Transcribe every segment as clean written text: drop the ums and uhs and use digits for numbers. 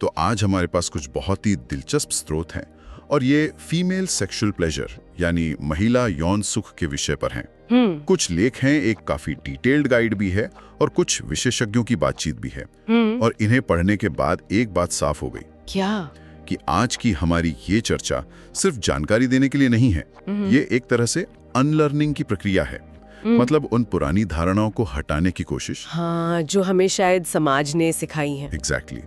तो आज हमारे पास कुछ बहुत ही दिलचस्प स्रोत हैं और ये फीमेल सेक्सुअल प्लेजर यानी महिला यौन सुख के विषय पर हैं। कुछ लेख हैं, एक काफी डिटेल्ड गाइड भी है और कुछ विशेषज्ञों की बातचीत भी है। और इन्हें पढ़ने के बाद एक बात साफ हो गई। क्या? कि आज की हमारी ये चर्चा सिर्फ जानकारी देने के लिए नहीं है, ये एक तरह से अनलर्निंग की प्रक्रिया है। मतलब उन पुरानी धारणाओं को हटाने की कोशिश। हाँ, जो हमें शायद समाज ने सिखाई है। एग्जैक्टली।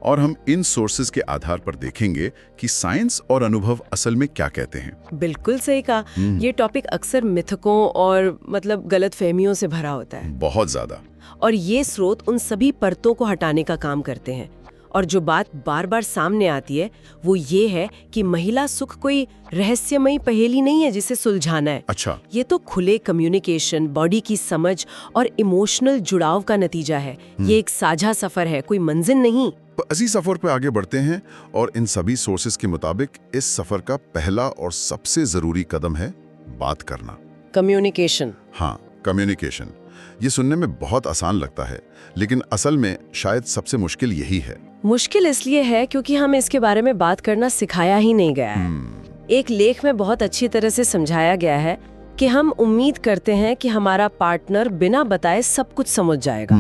और हम इन सोर्सेज के आधार पर देखेंगे कि साइंस और अनुभव असल में क्या कहते हैं। बिल्कुल सही कहा। ये टॉपिक अक्सर मिथकों और मतलब गलतफहमियों से भरा होता है। बहुत ज्यादा। और ये स्रोत उन सभी परतों को हटाने का काम करते हैं। और जो बात बार बार सामने आती है वो ये है कि महिला सुख कोई रहस्यमयी पहेली नहीं है जिसे सुलझाना है। अच्छा। ये तो खुले कम्युनिकेशन, बॉडी की समझ और इमोशनल जुड़ाव का नतीजा है। ये एक साझा सफर है, कोई मंजिल नहीं। इसी सफर पे आगे बढ़ते हैं और इन सभी सोर्सेज के मुताबिक इस सफर का पहला और सबसे जरूरी कदम है बात करना। कम्युनिकेशन। हाँ, कम्युनिकेशन। ये सुनने में बहुत आसान लगता है, लेकिन असल में शायद सबसे मुश्किल यही है। मुश्किल इसलिए है क्योंकि हमें इसके बारे में बात करना सिखाया ही नहीं गया है। एक लेख में बहुत अच्छी तरह से समझाया गया है कि हम उम्मीद करते हैं कि हमारा पार्टनर बिना बताए सब कुछ समझ जाएगा।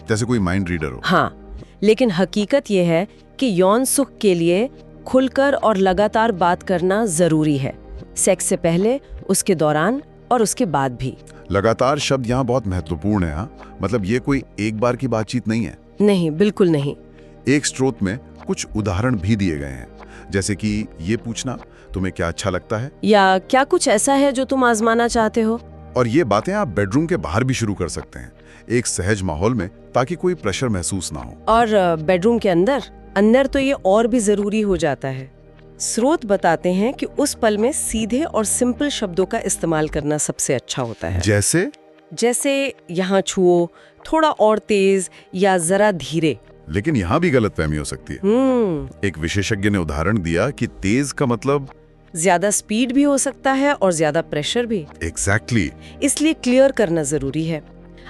जैसे कोई माइंड रीडर हो। हाँ, लेकिन हकीकत ये है कि यौन सुख के लिए खुलकर और लगातार बात करना जरूरी है। सेक्स से पहले, उसके दौरान और उसके बाद भी। लगातार शब्द यहाँ बहुत महत्वपूर्ण है। हाँ, मतलब ये कोई एक बार की बातचीत नहीं है। नहीं, बिल्कुल नहीं। एक स्रोत में कुछ उदाहरण भी दिए गए हैं, जैसे कि ये पूछना तुम्हें क्या अच्छा लगता है, या क्या कुछ ऐसा है जो तुम आजमाना चाहते हो। और ये बातें आप बेडरूम के बाहर भी शुरू कर सकते हैं, एक सहज माहौल में, ताकि कोई प्रेशर महसूस ना हो। और बेडरूम के अंदर तो ये और भी जरूरी हो जाता है। स्रोत बताते हैं कि उस पल में सीधे और सिंपल शब्दों का इस्तेमाल करना सबसे अच्छा होता है। जैसे यहाँ छुओ, थोड़ा और तेज या जरा धीरे। लेकिन यहाँ भी गलतफहमी हो सकती है। एक विशेषज्ञ ने उदाहरण दिया कि तेज का मतलब ज्यादा स्पीड भी हो सकता है और ज्यादा प्रेशर भी। एग्जैक्टली। इसलिए क्लियर करना जरूरी है।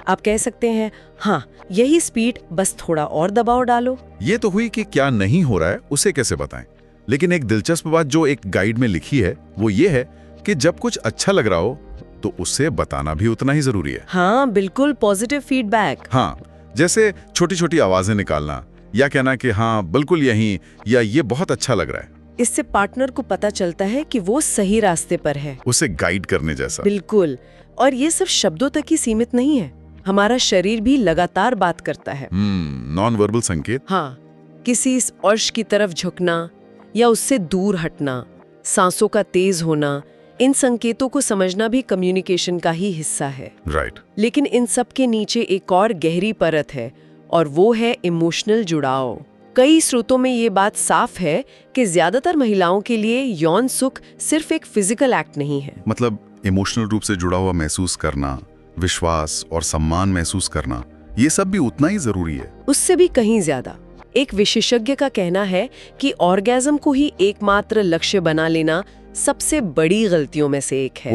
आप कह सकते हैं, हाँ यही स्पीड, बस थोड़ा और दबाव डालो। ये तो हुई कि क्या नहीं हो रहा है उसे कैसे बताएं। लेकिन एक दिलचस्प बात जो एक गाइड में लिखी है वो ये है कि जब कुछ अच्छा लग रहा हो तो उसे बताना भी उतना ही जरूरी है। हाँ बिल्कुल, पॉजिटिव फीडबैक। हाँ, जैसे छोटी छोटी आवाजें निकालना या कहना कि हाँ बिल्कुल यही, या ये बहुत अच्छा लग रहा है। इससे पार्टनर को पता चलता है कि वो सही रास्ते पर है। उसे गाइड करने जैसा। बिल्कुल। और ये सिर्फ शब्दों तक ही सीमित नहीं है, हमारा शरीर भी लगातार बात करता है। नॉन वर्बल संकेत। हाँ, किसी स्पर्श की तरफ झुकना या उससे दूर हटना, सांसों का तेज होना, इन संकेतों को समझना भी कम्युनिकेशन का ही हिस्सा है। राइट। लेकिन इन सब के नीचे एक और गहरी परत है और वो है इमोशनल जुड़ाव। कई स्रोतों में ये बात साफ है कि ज्यादातर महिलाओं के लिए यौन सुख सिर्फ एक फिजिकल एक्ट नहीं है। मतलब इमोशनल रूप से जुड़ा हुआ महसूस करना, विश्वास और सम्मान महसूस करना, ये सब भी उतना ही जरूरी है। उससे भी कहीं ज्यादा। एक विशेषज्ञ का कहना है कि ऑर्गेज्म को ही एकमात्र लक्ष्य बना लेना सबसे बड़ी गलतियों में से एक है।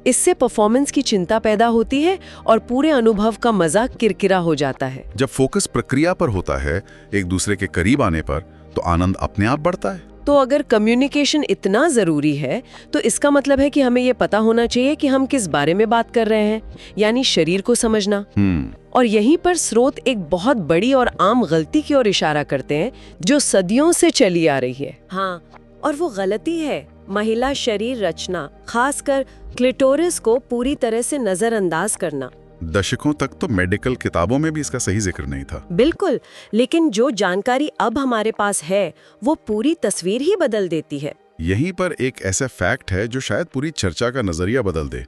इससे परफॉर्मेंस की चिंता पैदा होती है और पूरे अनुभव का मजा किरकिरा हो जाता है। जब फोकस प्रक्रिया पर होता है, एक दूसरे के करीब आने पर, तो आनंद अपने आप बढ़ता है। तो अगर कम्युनिकेशन इतना जरूरी है तो इसका मतलब है कि हमें ये पता होना चाहिए कि हम किस बारे में बात कर रहे हैं, यानी शरीर को समझना। और यहीं पर स्रोत एक बहुत बड़ी और आम गलती की ओर इशारा करते हैं जो सदियों से चली आ रही है। हाँ, और वो गलती है महिला शरीर रचना, खासकर क्लिटोरिस को पूरी तरह से नजरअंदाज करना। दशकों तक तो मेडिकल किताबों में भी इसका सही जिक्र नहीं था। बिल्कुल, लेकिन जो जानकारी अब हमारे पास है वो पूरी तस्वीर ही बदल देती है। यहीं पर एक ऐसा फैक्ट है जो शायद पूरी चर्चा का नजरिया बदल दे।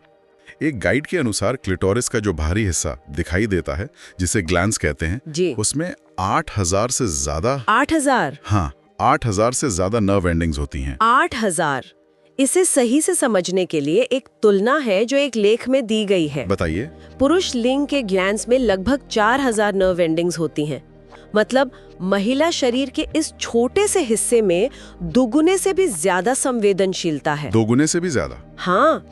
एक गाइड के अनुसार क्लिटोरिस का जो बाहरी हिस्सा दिखाई देता है, जिसे ग्लैंड्स कहते हैं जी, उसमें 8000 से ज्यादा 8000 हाँ 8000 से ज्यादा नर्व एंडिंग्स होती हैं। 8000। इसे सही से समझने के लिए एक तुलना है जो एक लेख में दी गई है। बताइए। पुरुष लिंग के ग्लैंड्स में लगभग 4000 नर्व एंडिंग्स होती हैं। मतलब महिला शरीर के इस छोटे से हिस्से में दोगुने से भी ज्यादा संवेदनशीलता है। दोगुने से भी ज्यादा? हाँ,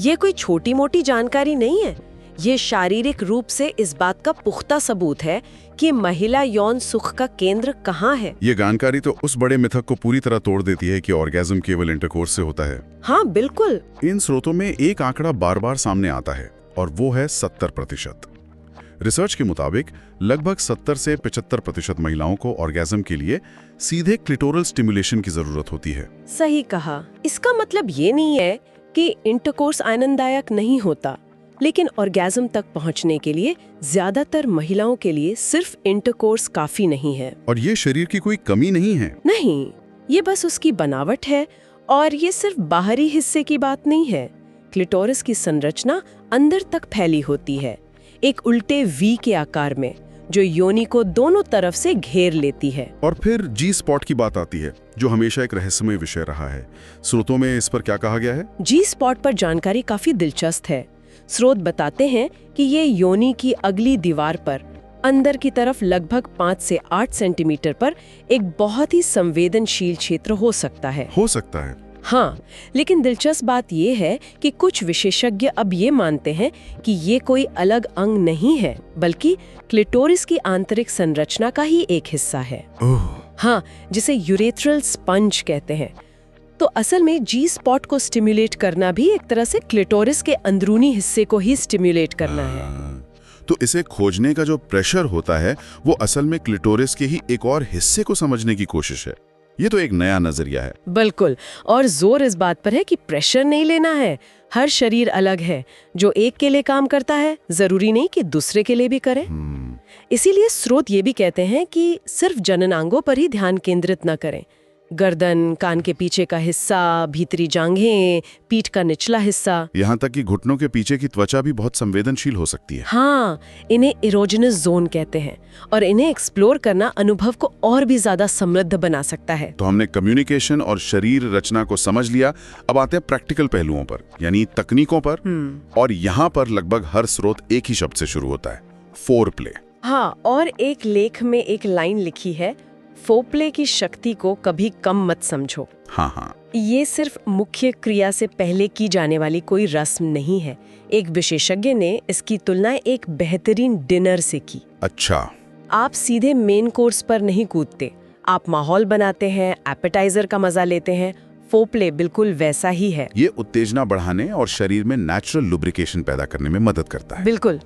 ये कोई छोटी मोटी जानकारी नहीं है। ये शारीरिक रूप से इस बात का पुख्ता सबूत है कि महिला यौन सुख का केंद्र कहाँ है। ये जानकारी तो उस बड़े मिथक को पूरी तरह तोड़ देती है कि ऑर्गेज्म केवल इंटरकोर्स से होता है। हाँ बिल्कुल। इन स्रोतों में एक आंकड़ा बार बार सामने आता है और वो है 70%। रिसर्च के मुताबिक लगभग 70 से 75% महिलाओं को ऑर्गेज्म के लिए सीधे क्लिटोरल स्टिमुलेशन की जरूरत होती है। सही कहा। इसका मतलब ये नहीं है कि इंटरकोर्स आनंददायक नहीं होता, लेकिन ऑर्गेज्म तक पहुंचने के लिए ज्यादातर महिलाओं के लिए सिर्फ इंटरकोर्स काफी नहीं है। और ये शरीर की कोई कमी नहीं है। नहीं, ये बस उसकी बनावट है। और ये सिर्फ बाहरी हिस्से की बात नहीं है। क्लिटोरिस की संरचना अंदर तक फैली होती है, एक उल्टे वी के आकार में, जो योनि को दोनों तरफ से घेर लेती है। और फिर जी स्पॉट की बात आती है, जो हमेशा एक रहस्यमय विषय रहा है। स्रोतों में इस पर क्या कहा गया है? जी स्पॉट पर जानकारी काफी दिलचस्प है। स्रोत बताते हैं कि ये योनि की अगली दीवार पर अंदर की तरफ लगभग 5 से 8 सेंटीमीटर पर एक बहुत ही संवेदनशील क्षेत्र हो सकता है। हाँ, लेकिन दिलचस्प बात यह है कि कुछ विशेषज्ञ अब ये मानते हैं कि ये कोई अलग अंग नहीं है, बल्कि क्लिटोरिस की आंतरिक संरचना का ही एक हिस्सा है। हाँ, जिसे यूरेथ्रल स्पंज कहते हैं। तो असल में जी स्पॉट को स्टिमुलेट करना भी एक तरह से क्लिटोरिस के अंदरूनी हिस्से को ही स्टिमुलेट करना है। तो इसे खोजने का जो प्रेशर होता है वो असल में क्लिटोरिस के ही एक और हिस्से को समझने की कोशिश है। ये तो एक नया नजरिया है। बिल्कुल। और जोर इस बात पर है कि प्रेशर नहीं लेना है। हर शरीर अलग है, जो एक के लिए काम करता है जरूरी नहीं कि दूसरे के लिए भी करे। इसीलिए स्रोत ये भी कहते हैं कि सिर्फ जननांगों पर ही ध्यान केंद्रित न करें। गर्दन, कान के पीछे का हिस्सा, भीतरी जांघें, पीठ का निचला हिस्सा, यहाँ तक कि घुटनों के पीछे की त्वचा भी बहुत संवेदनशील हो सकती है। हाँ, इन्हें इरोजेनस जोन कहते हैं और इन्हें एक्सप्लोर करना अनुभव को और भी ज्यादा समृद्ध बना सकता है। तो हमने कम्युनिकेशन और शरीर रचना को समझ लिया। अब आते हैं प्रैक्टिकल पहलुओं पर, यानी तकनीकों पर। और यहाँ पर लगभग हर स्रोत एक ही शब्द से शुरू होता है, फोरप्ले। हाँ, और एक लेख में एक लाइन लिखी है, फोरप्ले की शक्ति को कभी कम मत समझो। हाँ। ये सिर्फ मुख्य क्रिया से पहले की जाने वाली कोई रस्म नहीं है। एक विशेषज्ञ ने इसकी तुलना एक बेहतरीन डिनर से की। अच्छा। आप सीधे मेन कोर्स पर नहीं कूदते, आप माहौल बनाते हैं, एपेटाइजर का मजा लेते हैं। फोरप्ले बिल्कुल वैसा ही है। ये उत्तेजना बढ़ाने और शरीर में नेचुरल लुब्रिकेशन पैदा करने में मदद करता है। बिल्कुल,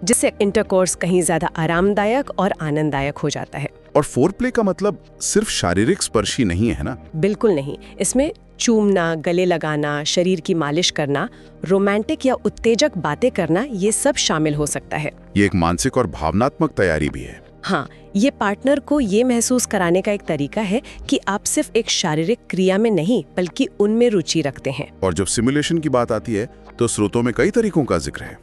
जिससे इंटरकोर्स कहीं ज्यादा आरामदायक और आनंददायक हो जाता है। और फोरप्ले का मतलब सिर्फ शारीरिक स्पर्श ही नहीं है ना? बिल्कुल नहीं। इसमें चूमना, गले लगाना, शरीर की मालिश करना, रोमांटिक या उत्तेजक बातें करना, ये सब शामिल हो सकता है। ये एक मानसिक और भावनात्मक तैयारी भी है। हाँ, ये पार्टनर को ये महसूस कराने का एक तरीका है कि आप सिर्फ एक शारीरिक क्रिया में नहीं बल्कि उनमें रुचि रखते हैं। और जब सिमुलेशन की बात आती है तो स्रोतों में कई तरीकों का जिक्र है।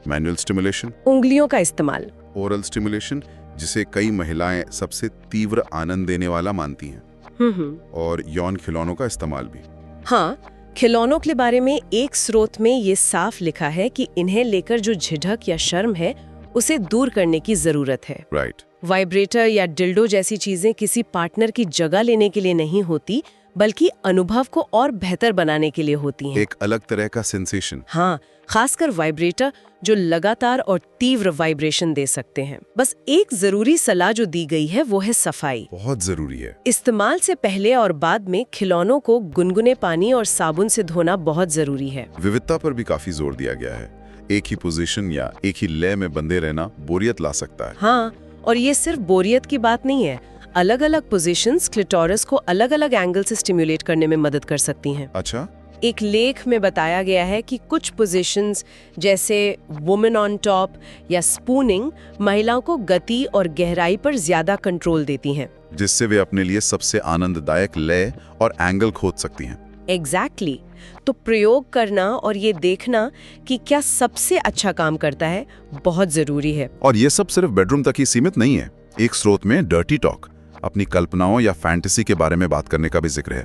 मैनुअल स्टिमुलेशन, उंगलियों का इस्तेमाल, ओरल स्टिमुलेशन, जिसे कई महिलाएं सबसे तीव्र आनंद देने वाला मानती हैं, और यौन खिलौनों का इस्तेमाल भी। हाँ, खिलौनों के बारे में एक स्रोत में ये साफ लिखा है कि इन्हें लेकर जो झिझक या शर्म है उसे दूर करने की जरूरत है। राइट। वाइब्रेटर या डिल्डो जैसी चीजें किसी पार्टनर की जगह लेने के लिए नहीं होती, बल्कि अनुभव को और बेहतर बनाने के लिए होती हैं। एक अलग तरह का सेंसेशन। हाँ, खासकर वाइब्रेटर जो लगातार और तीव्र वाइब्रेशन दे सकते हैं। बस एक जरूरी सलाह जो दी गई है वो है सफाई। बहुत जरूरी है। इस्तेमाल से पहले और बाद में खिलौनों को गुनगुने पानी और साबुन से धोना बहुत जरूरी है। विविधता पर भी काफी जोर दिया गया है। एक ही पोजीशन या एक ही लय में बंधे रहना बोरियत ला सकता है। हाँ, और ये सिर्फ बोरियत की बात नहीं है। अलग अलग पोजीशंस क्लिटोरिस को अलग अलग एंगल से स्टिमुलेट करने में मदद कर सकती हैं। अच्छा। एक लेख में बताया गया है कि कुछ पोजीशंस जैसे वुमेन ऑन टॉप या स्पूनिंग महिलाओं को गति और गहराई पर ज्यादा कंट्रोल देती हैं, जिससे वे अपने लिए सबसे आनंददायक लय और एंगल खोज सकती हैं। एग्जैक्टली। तो प्रयोग करना और ये देखना कि क्या सबसे अच्छा काम करता है बहुत जरूरी है। और ये सब सिर्फ बेडरूम तक ही सीमित नहीं है। एक स्रोत में डर्टी टॉक, अपनी कल्पनाओं या फैंटेसी के बारे में बात करने का भी जिक्र है।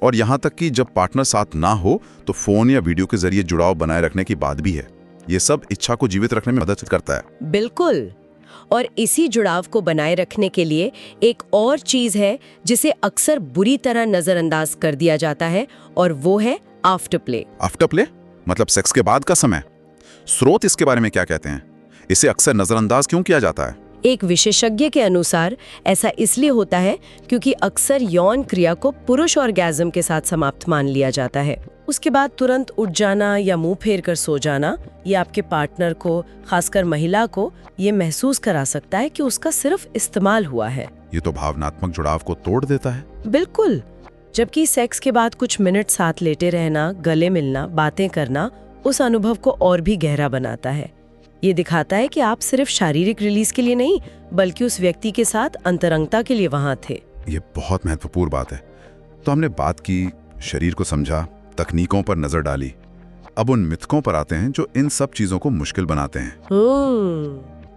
और यहाँ तक कि जब पार्टनर साथ ना हो तो फोन या वीडियो के जरिए जुड़ाव बनाए रखने की बात भी है। ये सब इच्छा को जीवित रखने में मदद करता है। बिल्कुल। और इसी जुड़ाव को बनाए रखने के लिए एक और चीज है जिसे अक्सर बुरी तरह नजरअंदाज कर दिया जाता है, और वो है आफ्टर प्ले। आफ्टर प्ले मतलब सेक्स के बाद का समय। स्रोत इसके बारे में क्या कहते हैं? इसे अक्सर नजरअंदाज क्यों किया जाता है? एक विशेषज्ञ के अनुसार ऐसा इसलिए होता है क्योंकि अक्सर यौन क्रिया को पुरुष ऑर्गेज्म के साथ समाप्त मान लिया जाता है। उसके बाद तुरंत उठ जाना या मुंह फेर कर सो जाना, ये आपके पार्टनर को, खासकर महिला को, ये महसूस करा सकता है कि उसका सिर्फ इस्तेमाल हुआ है। ये तो भावनात्मक जुड़ाव को तोड़ देता है। बिल्कुल। जबकि सेक्स के बाद कुछ मिनट साथ लेटे रहना, गले मिलना, बातें करना उस अनुभव को और भी गहरा बनाता है। ये दिखाता है कि आप सिर्फ शारीरिक रिलीज के लिए नहीं, बल्कि उस व्यक्ति के साथ अंतरंगता के लिए वहां थे। ये बहुत महत्वपूर्ण बात है। तो हमने बात की, शरीर को समझा, तकनीकों पर नजर डाली। अब उन मिथकों पर आते हैं जो इन सब चीजों को मुश्किल बनाते हैं।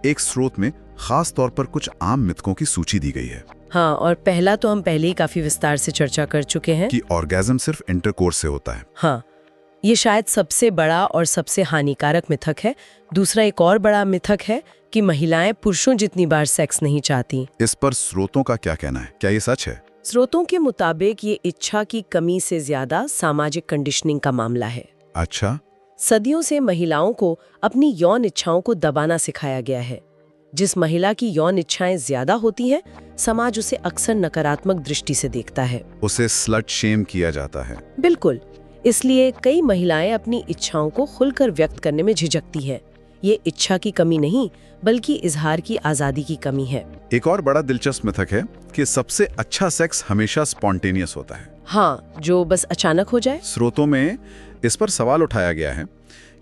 एक स्रोत में खास तौर पर कुछ आम मिथकों की सूची दी गई है। हाँ, और पहला तो हम पहले ही काफी विस्तार से चर्चा कर चुके हैं कि ऑर्गेज्म सिर्फ इंटरकोर्स से होता है। हाँ, ये शायद सबसे बड़ा और सबसे हानिकारक मिथक है। दूसरा एक और बड़ा मिथक है कि महिलाएं पुरुषों जितनी बार सेक्स नहीं चाहती। इस पर स्रोतों का क्या कहना है? क्या ये सच है? स्रोतों के मुताबिक ये इच्छा की कमी से ज्यादा सामाजिक कंडीशनिंग का मामला है। अच्छा। सदियों से महिलाओं को अपनी यौन इच्छाओं को दबाना सिखाया गया है। जिस महिला की यौन इच्छाएं ज्यादा होती हैं, समाज उसे अक्सर नकारात्मक दृष्टि से देखता है। उसे स्लट शेम किया जाता है। बिल्कुल। इसलिए कई महिलाएं अपनी इच्छाओं को खुलकर व्यक्त करने में झिझकती हैं। ये इच्छा की कमी नहीं, बल्कि इजहार की आजादी की कमी है। एक और बड़ा दिलचस्प मिथक है कि सबसे अच्छा सेक्स हमेशा स्पॉन्टेनियस होता है। हाँ, जो बस अचानक हो जाए। स्रोतों में इस पर सवाल उठाया गया है।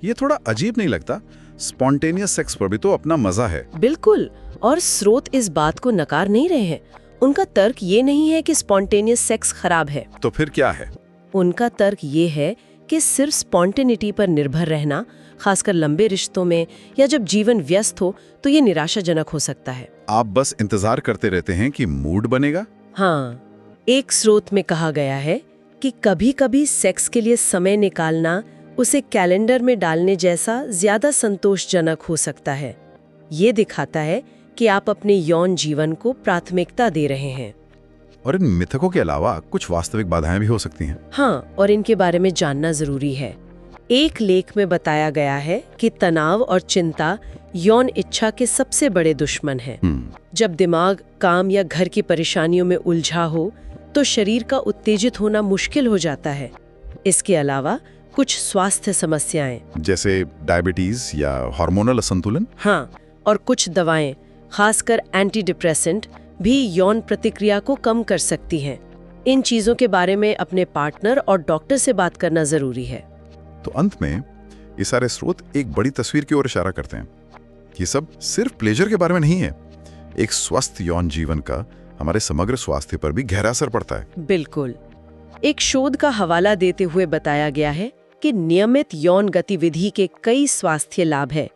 ये थोड़ा अजीब नहीं लगता? स्पॉन्टेनियस सेक्स पर भी तो अपना मजा है। बिल्कुल। और स्रोत इस बात को नकार नहीं रहे हैं। उनका तर्क ये नहीं है कि स्पॉन्टेनियस सेक्स खराब है। तो फिर क्या है? उनका तर्क ये है कि सिर्फ स्पॉन्टेनिटी पर निर्भर रहना, खासकर लंबे रिश्तों में या जब जीवन व्यस्त हो, तो ये निराशाजनक हो सकता है। आप बस इंतजार करते रहते हैं कि मूड बनेगा। हाँ, एक स्रोत में कहा गया है कि कभी-कभी सेक्स के लिए समय निकालना उसे कैलेंडर में डालने जैसा ज्यादा संतोषजनक हो सकता है। ये दिखाता है कि आप अपने यौन जीवन को प्राथमिकता दे रहे हैं। और इन मिथकों के अलावा कुछ वास्तविक बाधाएं भी हो सकती हैं। हाँ, और इनके बारे में जानना जरूरी है। एक लेख में बताया गया है कि तनाव और चिंता यौन इच्छा के सबसे बड़े दुश्मन हैं। जब दिमाग काम या घर की परेशानियों में उलझा हो, तो शरीर का उत्तेजित होना मुश्किल हो जाता है। इसके अलावा कुछ स्वास्थ्य समस्याएं, जैसे डायबिटीज या हार्मोनल असंतुलन। हाँ, और कुछ दवाएं, खासकर एंटी डिप्रेसेंट, भी यौन प्रतिक्रिया को कम कर सकती हैं। इन चीजों के बारे में अपने पार्टनर और डॉक्टर से बात करना जरूरी है। तो अंत में ये सारे स्रोत एक बड़ी तस्वीर की ओर इशारा करते हैं। ये सब सिर्फ प्लेजर के बारे में नहीं है। एक स्वस्थ यौन जीवन का हमारे समग्र स्वास्थ्य पर भी गहरा असर पड़ता है। बिल्कुल। एक शोध का हवाला देते हुए बताया गया है कि नियमित यौन गतिविधि के कई स्वास्थ्य लाभ है।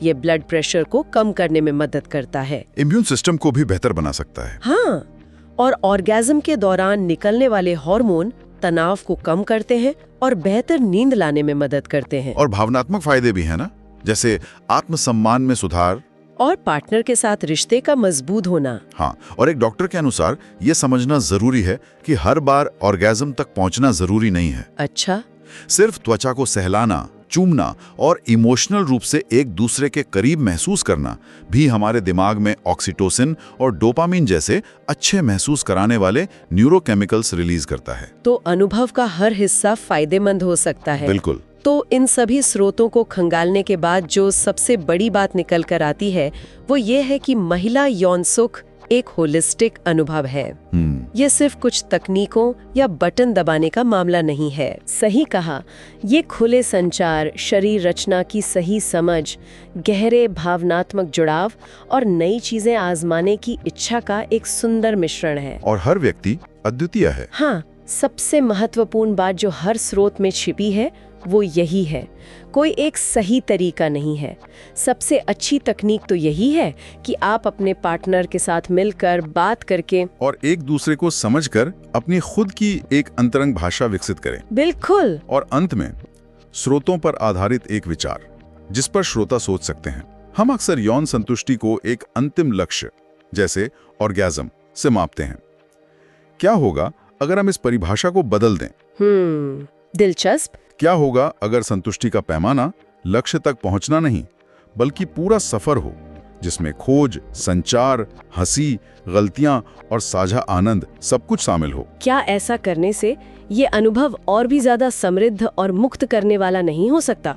ये ब्लड प्रेशर को कम करने में मदद करता है, इम्यून सिस्टम को भी बेहतर बना सकता है। हाँ, और ऑर्गेज्म के दौरान निकलने वाले हार्मोन तनाव को कम करते हैं और बेहतर नींद लाने में मदद करते हैं। और भावनात्मक फायदे भी हैं ना, जैसे आत्मसम्मान में सुधार और पार्टनर के साथ रिश्ते का मजबूत होना। हाँ, और एक डॉक्टर के अनुसार ये समझना जरूरी है कि हर बार ऑर्गेज्म तक पहुंचना जरूरी नहीं है। अच्छा। सिर्फ त्वचा को सहलाना, चूमना और इमोशनल रूप से एक दूसरे के करीब महसूस करना भी हमारे दिमाग में ऑक्सीटोसिन और डोपामिन जैसे अच्छे महसूस कराने वाले न्यूरोकेमिकल्स रिलीज करता है। तो अनुभव का हर हिस्सा फायदेमंद हो सकता है। बिल्कुल। तो इन सभी स्रोतों को खंगालने के बाद जो सबसे बड़ी बात निकल कर आती है, वो ये है कि महिला यौन सुख एक होलिस्टिक अनुभव है। ये सिर्फ कुछ तकनीकों या बटन दबाने का मामला नहीं है। सही कहा, ये खुले संचार, शरीर रचना की सही समझ, गहरे भावनात्मक जुड़ाव और नई चीजें आजमाने की इच्छा का एक सुंदर मिश्रण है। और हर व्यक्ति अद्वितीय है। हाँ, सबसे महत्वपूर्ण बात जो हर स्रोत में छिपी है वो यही है, कोई एक सही तरीका नहीं है। सबसे अच्छी तकनीक तो यही है कि आप अपने पार्टनर के साथ मिलकर बात करके और एक दूसरे को समझकर अपनी खुद की एक अंतरंग भाषा विकसित करें। बिल्कुल। और अंत में स्रोतों पर आधारित एक विचार जिस पर श्रोता सोच सकते हैं। हम अक्सर यौन संतुष्टि को एक अंतिम लक्ष्य जैसे ऑर्गेज्म से मापते हैं। क्या होगा अगर हम इस परिभाषा को बदल दें? दिलचस्प। क्या होगा अगर संतुष्टि का पैमाना लक्ष्य तक पहुंचना नहीं, बल्कि पूरा सफर हो जिसमें खोज, संचार, हंसी, गलतियां और साझा आनंद सब कुछ शामिल हो। क्या ऐसा करने से ये अनुभव और भी ज्यादा समृद्ध और मुक्त करने वाला नहीं हो सकता?